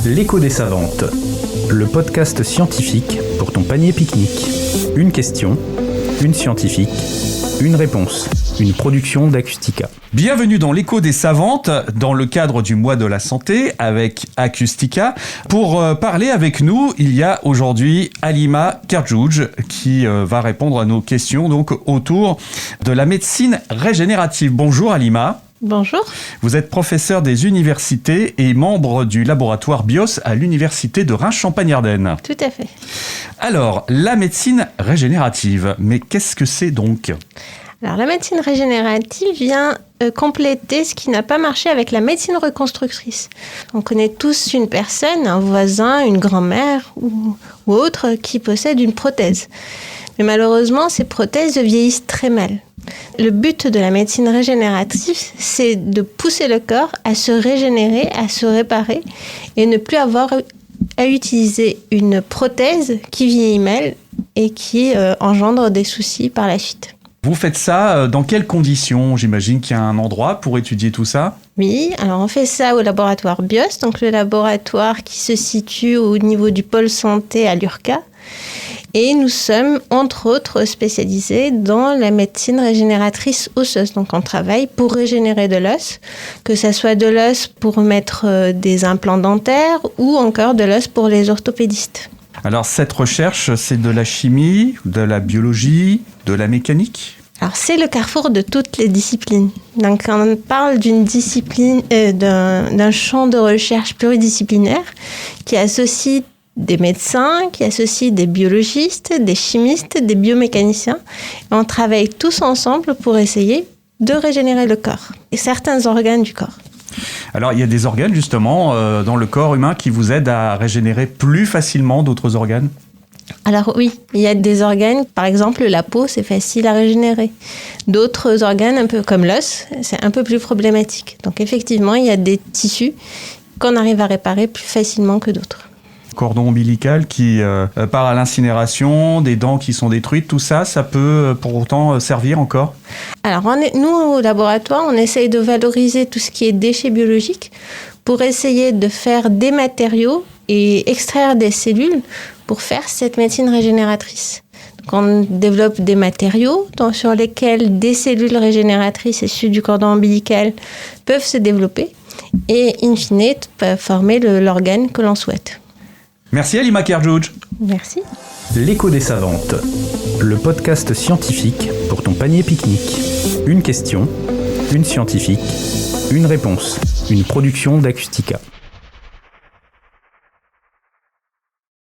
L'écho des savantes, le podcast scientifique pour ton panier pique-nique. Une question, une scientifique, une réponse. Une production d'Acustica. Bienvenue dans l'écho des savantes, dans le cadre du mois de la santé avec Acustica. Pour parler avec nous, il y a aujourd'hui Halima Kerdjouj qui va répondre à nos questions donc autour de la médecine régénérative. Bonjour Halima. Bonjour. Vous êtes professeur des universités et membre du laboratoire BIOS à l'université de Reims-Champagne-Ardenne. Tout à fait. Alors, la médecine régénérative, mais qu'est-ce que c'est donc ? Alors, la médecine régénérative vient compléter ce qui n'a pas marché avec la médecine reconstructrice. On connaît tous une personne, un voisin, une grand-mère ou autre qui possède une prothèse. Mais malheureusement, ces prothèses vieillissent très mal. Le but de la médecine régénérative, c'est de pousser le corps à se régénérer, à se réparer et ne plus avoir à utiliser une prothèse qui vieillit mal et qui engendre des soucis par la suite. Vous faites ça dans quelles conditions ? J'imagine qu'il y a un endroit pour étudier tout ça. Oui, alors on fait ça au laboratoire BIOS, donc le laboratoire qui se situe au niveau du pôle santé à l'URCA. Et nous sommes, entre autres, spécialisés dans la médecine régénératrice osseuse. Donc on travaille pour régénérer de l'os, que ce soit de l'os pour mettre des implants dentaires ou encore de l'os pour les orthopédistes. Alors cette recherche, c'est de la chimie, de la biologie, de la mécanique ? Alors c'est le carrefour de toutes les disciplines. Donc on parle d'une discipline, d'un champ de recherche pluridisciplinaire qui associe des médecins, qui associent des biologistes, des chimistes, des biomécaniciens. Et on travaille tous ensemble pour essayer de régénérer le corps et certains organes du corps. Alors il y a des organes justement dans le corps humain qui vous aident à régénérer plus facilement d'autres organes ? Alors oui, il y a des organes, par exemple la peau, c'est facile à régénérer. D'autres organes, un peu comme l'os, c'est un peu plus problématique. Donc effectivement, il y a des tissus qu'on arrive à réparer plus facilement que d'autres. Cordon ombilical qui part à l'incinération, des dents qui sont détruites, tout ça, ça peut pour autant servir encore ? Alors nous, au laboratoire, on essaye de valoriser tout ce qui est déchets biologiques pour essayer de faire des matériaux et extraire des cellules pour faire cette médecine régénératrice. Donc on développe des matériaux sur lesquels des cellules régénératrices issues du cordon ombilical peuvent se développer et, in fine, peuvent former l'organe que l'on souhaite. Merci Halima Kerdjouj. Merci. L'écho des savantes, le podcast scientifique pour ton panier pique-nique. Une question, une scientifique, une réponse. Une production d'Acustica.